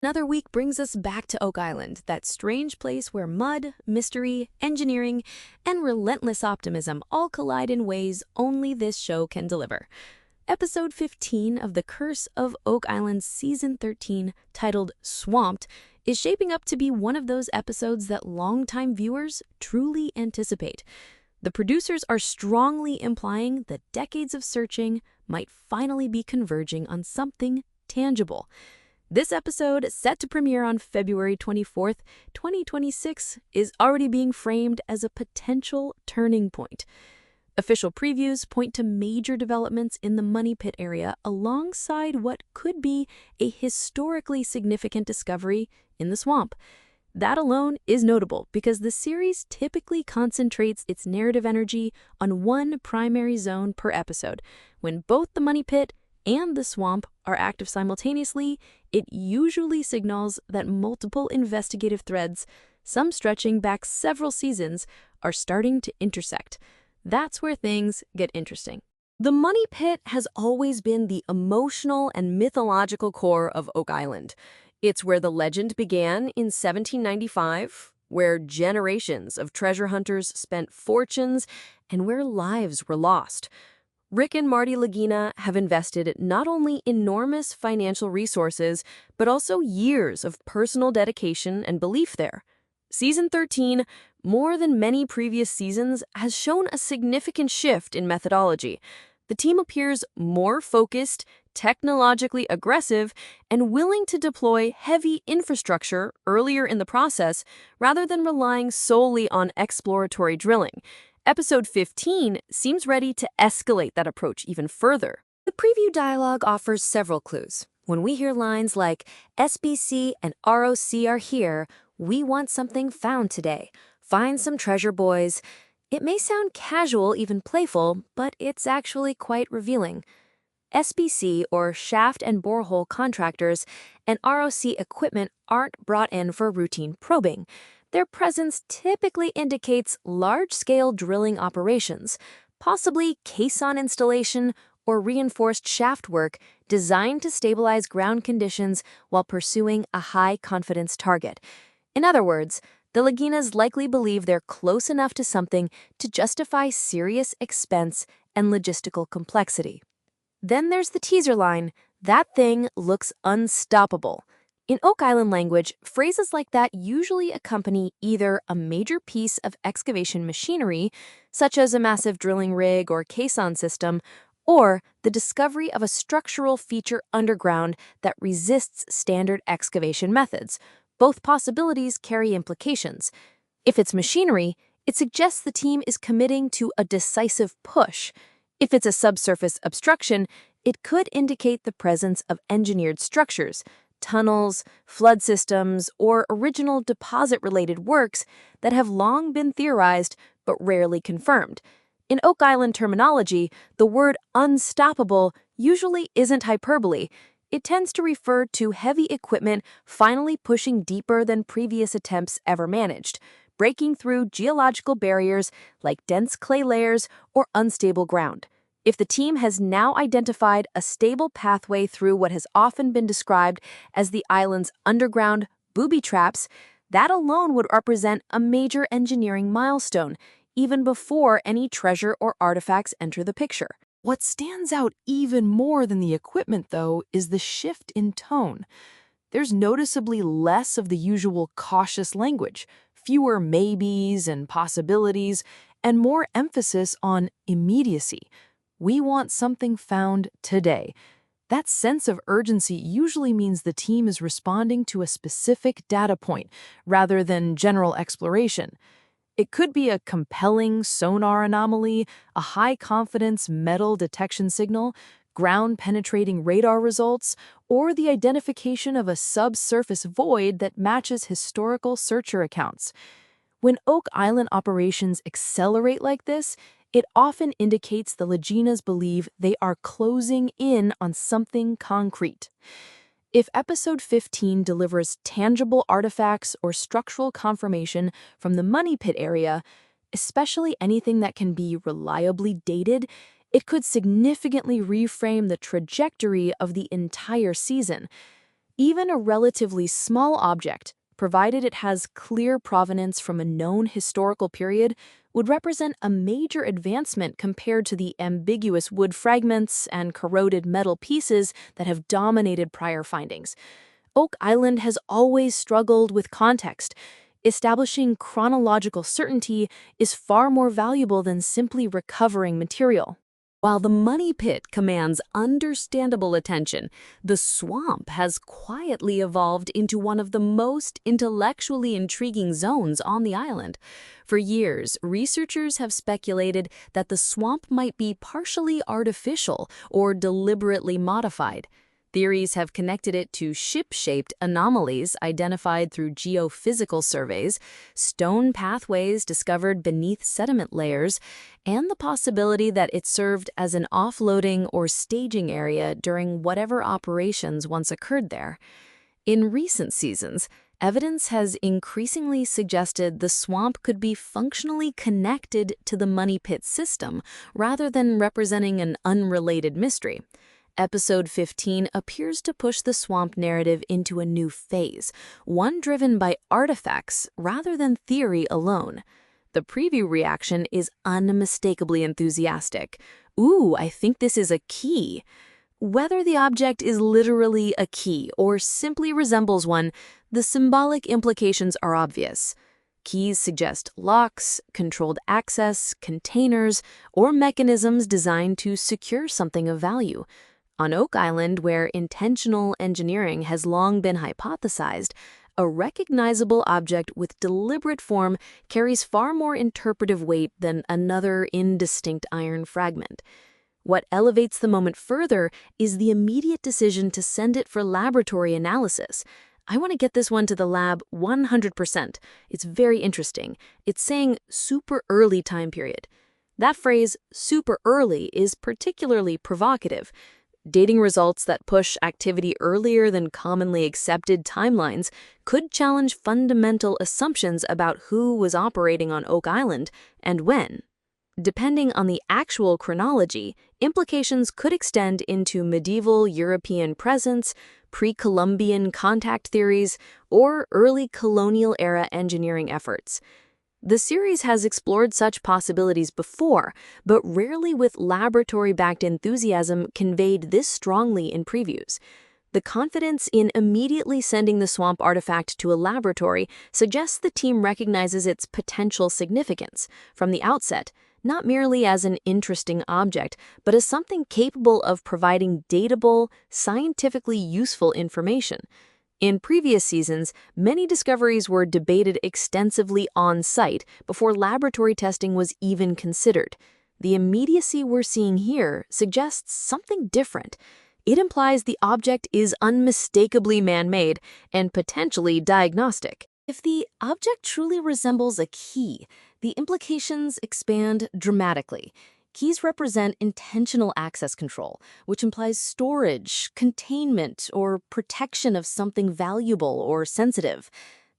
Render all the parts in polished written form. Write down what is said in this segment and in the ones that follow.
Another week brings us back to Oak Island, that strange place where mud, mystery, engineering, and relentless optimism all collide in ways only this show can deliver. Episode 15 of The Curse of Oak Island's Season 13, titled Swamped, is shaping up to be one of those episodes that longtime viewers truly anticipate. The producers are strongly implying that decades of searching might finally be converging on something tangible. This episode, set to premiere on February 24th, 2026, is already being framed as a potential turning point. Official previews point to major developments in the Money Pit area alongside what could be a historically significant discovery in the swamp. That alone is notable because the series typically concentrates its narrative energy on one primary zone per episode. When both the Money Pit and the swamp are active simultaneously, it usually signals that multiple investigative threads, some stretching back several seasons, are starting to intersect. That's where things get interesting. The Money Pit has always been the emotional and mythological core of Oak Island. It's where the legend began in 1795, where generations of treasure hunters spent fortunes, and where lives were lost. Rick and Marty Lagina have invested not only enormous financial resources, but also years of personal dedication and belief there. Season 13, more than many previous seasons, has shown a significant shift in methodology. The team appears more focused, technologically aggressive, and willing to deploy heavy infrastructure earlier in the process rather than relying solely on exploratory drilling. Episode 15 seems ready to escalate that approach even further. The preview dialogue offers several clues. When we hear lines like, "SBC and ROC are here, we want something found today. Find some treasure, boys." It may sound casual, even playful, but it's actually quite revealing. SBC, or shaft and borehole contractors, and ROC equipment aren't brought in for routine probing. Their presence typically indicates large-scale drilling operations, possibly caisson installation or reinforced shaft work designed to stabilize ground conditions while pursuing a high-confidence target. In other words, the Laginas likely believe they're close enough to something to justify serious expense and logistical complexity. Then there's the teaser line, "That thing looks unstoppable." In Oak Island language, phrases like that usually accompany either a major piece of excavation machinery, such as a massive drilling rig or caisson system, or the discovery of a structural feature underground that resists standard excavation methods. Both possibilities carry implications. If it's machinery, it suggests the team is committing to a decisive push. If it's a subsurface obstruction, it could indicate the presence of engineered structures, tunnels, flood systems, or original deposit-related works that have long been theorized but rarely confirmed. In Oak Island terminology, the word unstoppable usually isn't hyperbole. It tends to refer to heavy equipment finally pushing deeper than previous attempts ever managed, breaking through geological barriers like dense clay layers or unstable ground. If the team has now identified a stable pathway through what has often been described as the island's underground booby traps, that alone would represent a major engineering milestone, even before any treasure or artifacts enter the picture. What stands out even more than the equipment, though, is the shift in tone. There's noticeably less of the usual cautious language, fewer maybes and possibilities, and more emphasis on immediacy. We want something found today. That sense of urgency usually means the team is responding to a specific data point rather than general exploration. It could be a compelling sonar anomaly, a high-confidence metal detection signal, ground-penetrating radar results, or the identification of a subsurface void that matches historical searcher accounts. When Oak Island operations accelerate like this, it often indicates the Laginas believe they are closing in on something concrete. If Episode 15 delivers tangible artifacts or structural confirmation from the Money Pit area, especially anything that can be reliably dated, it could significantly reframe the trajectory of the entire season. Even a relatively small object, provided it has clear provenance from a known historical period, would represent a major advancement compared to the ambiguous wood fragments and corroded metal pieces that have dominated prior findings. Oak Island has always struggled with context. Establishing chronological certainty is far more valuable than simply recovering material. While the money pit commands understandable attention, the swamp has quietly evolved into one of the most intellectually intriguing zones on the island. For years, researchers have speculated that the swamp might be partially artificial or deliberately modified. Theories have connected it to ship-shaped anomalies identified through geophysical surveys, stone pathways discovered beneath sediment layers, and the possibility that it served as an offloading or staging area during whatever operations once occurred there. In recent seasons, evidence has increasingly suggested the swamp could be functionally connected to the money pit system rather than representing an unrelated mystery. Episode 15 appears to push the swamp narrative into a new phase, one driven by artifacts rather than theory alone. The preview reaction is unmistakably enthusiastic. "Ooh, I think this is a key." Whether the object is literally a key or simply resembles one, the symbolic implications are obvious. Keys suggest locks, controlled access, containers, or mechanisms designed to secure something of value. On Oak Island, where intentional engineering has long been hypothesized, a recognizable object with deliberate form carries far more interpretive weight than another indistinct iron fragment. What elevates the moment further is the immediate decision to send it for laboratory analysis. "I want to get this one to the lab 100%. It's very interesting. It's saying super early time period." That phrase, super early, is particularly provocative. Dating results that push activity earlier than commonly accepted timelines could challenge fundamental assumptions about who was operating on Oak Island and when. Depending on the actual chronology, implications could extend into medieval European presence, pre-Columbian contact theories, or early colonial-era engineering efforts. The series has explored such possibilities before, but rarely with laboratory-backed enthusiasm conveyed this strongly in previews. The confidence in immediately sending the swamp artifact to a laboratory suggests the team recognizes its potential significance from the outset, not merely as an interesting object, but as something capable of providing datable, scientifically useful information. In previous seasons, many discoveries were debated extensively on-site before laboratory testing was even considered. The immediacy we're seeing here suggests something different. It implies the object is unmistakably man-made and potentially diagnostic. If the object truly resembles a key, the implications expand dramatically. Keys represent intentional access control, which implies storage, containment, or protection of something valuable or sensitive.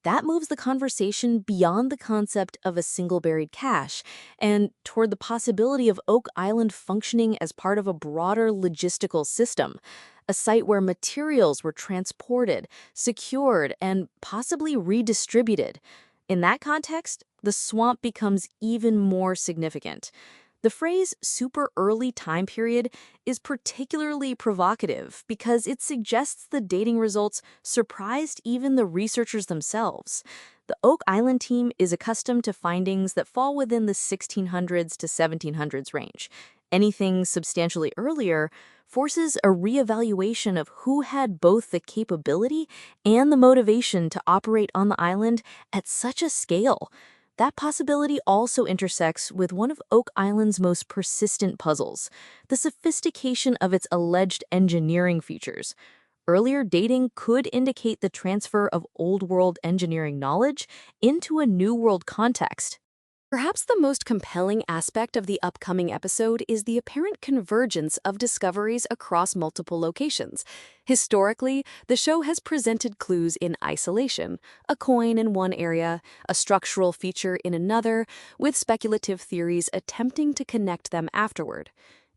That moves the conversation beyond the concept of a single buried cache and toward the possibility of Oak Island functioning as part of a broader logistical system, a site where materials were transported, secured, and possibly redistributed. In that context, the swamp becomes even more significant. The phrase super early time period is particularly provocative because it suggests the dating results surprised even the researchers themselves. The Oak Island team is accustomed to findings that fall within the 1600s to 1700s range. Anything substantially earlier forces a reevaluation of who had both the capability and the motivation to operate on the island at such a scale. That possibility also intersects with one of Oak Island's most persistent puzzles, the sophistication of its alleged engineering features. Earlier dating could indicate the transfer of Old World engineering knowledge into a New World context. Perhaps the most compelling aspect of the upcoming episode is the apparent convergence of discoveries across multiple locations. Historically, the show has presented clues in isolation, a coin in one area, a structural feature in another, with speculative theories attempting to connect them afterward.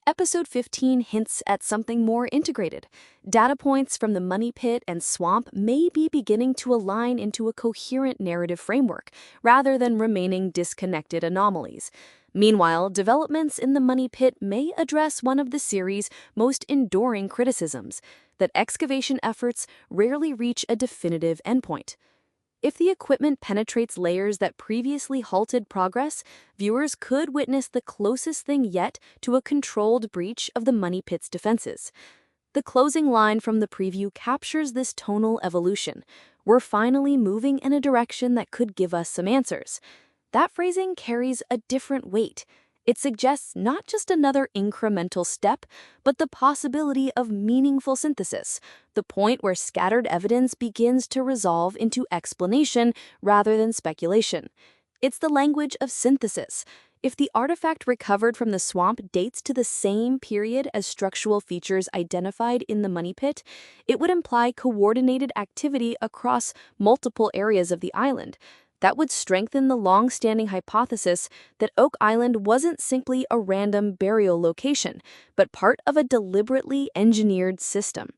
Episode 15 hints at something more integrated. Data points from the money pit and swamp may be beginning to align into a coherent narrative framework, rather than remaining disconnected anomalies. Meanwhile, developments in the money pit may address one of the series' most enduring criticisms, that excavation efforts rarely reach a definitive endpoint. If the equipment penetrates layers that previously halted progress, viewers could witness the closest thing yet to a controlled breach of the money pit's defenses. The closing line from the preview captures this tonal evolution. We're finally moving in a direction that could give us some answers. That phrasing carries a different weight. It suggests not just another incremental step, but the possibility of meaningful synthesis, the point where scattered evidence begins to resolve into explanation rather than speculation. It's the language of synthesis. If the artifact recovered from the swamp dates to the same period as structural features identified in the money pit, it would imply coordinated activity across multiple areas of the island. That would strengthen the long-standing hypothesis that Oak Island wasn't simply a random burial location, but part of a deliberately engineered system.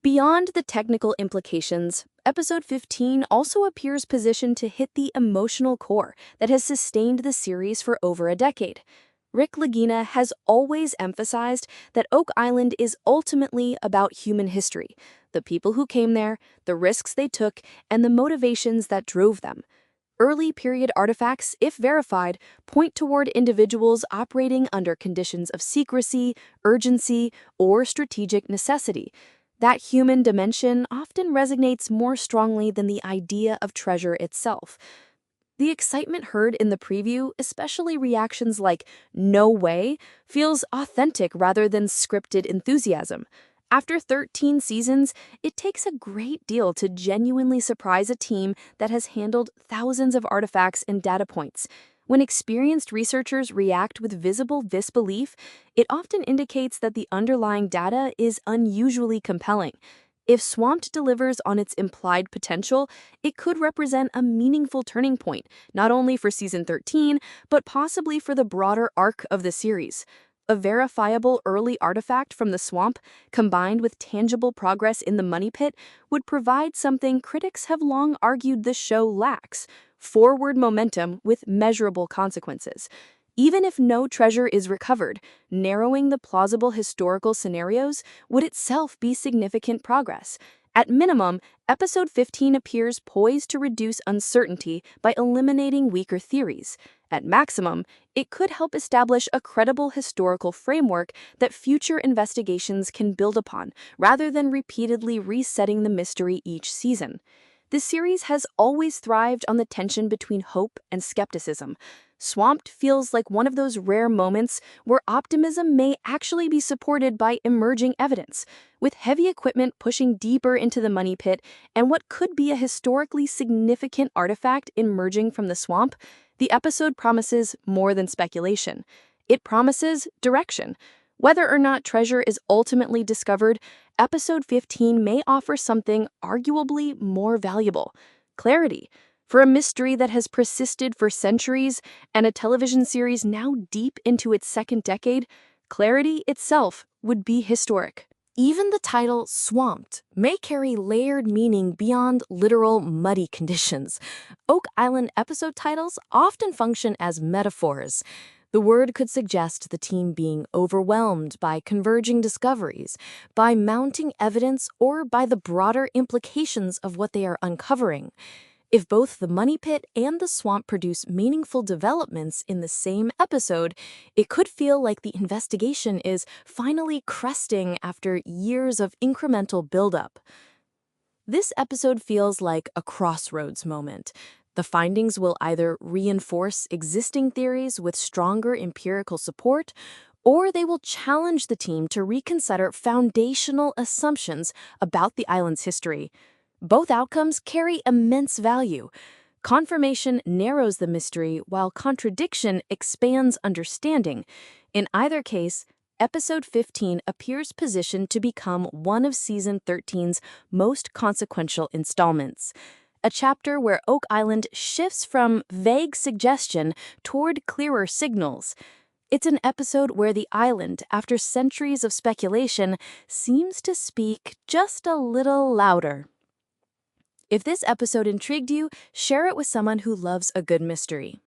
Beyond the technical implications, Episode 15 also appears positioned to hit the emotional core that has sustained the series for over a decade. Rick Lagina has always emphasized that Oak Island is ultimately about human history, the people who came there, the risks they took, and the motivations that drove them. Early period artifacts, if verified, point toward individuals operating under conditions of secrecy, urgency, or strategic necessity. That human dimension often resonates more strongly than the idea of treasure itself. The excitement heard in the preview, especially reactions like "no way," feels authentic rather than scripted enthusiasm. After 13 seasons, it takes a great deal to genuinely surprise a team that has handled thousands of artifacts and data points. When experienced researchers react with visible disbelief, it often indicates that the underlying data is unusually compelling. If Swamped delivers on its implied potential, it could represent a meaningful turning point, not only for Season 13, but possibly for the broader arc of the series. A verifiable early artifact from the swamp, combined with tangible progress in the money pit, would provide something critics have long argued the show lacks: forward momentum with measurable consequences. Even if no treasure is recovered, narrowing the plausible historical scenarios would itself be significant progress. At minimum, Episode 15 appears poised to reduce uncertainty by eliminating weaker theories. At maximum, it could help establish a credible historical framework that future investigations can build upon, rather than repeatedly resetting the mystery each season. The series has always thrived on the tension between hope and skepticism. Swamped feels like one of those rare moments where optimism may actually be supported by emerging evidence. With heavy equipment pushing deeper into the money pit and what could be a historically significant artifact emerging from the swamp, the episode promises more than speculation. It promises direction. Whether or not treasure is ultimately discovered, Episode 15 may offer something arguably more valuable: clarity. For a mystery that has persisted for centuries and a television series now deep into its second decade, clarity itself would be historic. Even the title Swamped may carry layered meaning beyond literal muddy conditions. Oak Island episode titles often function as metaphors. The word could suggest the team being overwhelmed by converging discoveries, by mounting evidence, or by the broader implications of what they are uncovering. If both the money pit and the swamp produce meaningful developments in the same episode, it could feel like the investigation is finally cresting after years of incremental buildup. This episode feels like a crossroads moment. The findings will either reinforce existing theories with stronger empirical support, or they will challenge the team to reconsider foundational assumptions about the island's history. Both outcomes carry immense value. Confirmation narrows the mystery, while contradiction expands understanding. In either case, Episode 15 appears positioned to become one of Season 13's most consequential installments. A chapter where Oak Island shifts from vague suggestion toward clearer signals. It's an episode where the island, after centuries of speculation, seems to speak just a little louder. If this episode intrigued you, share it with someone who loves a good mystery.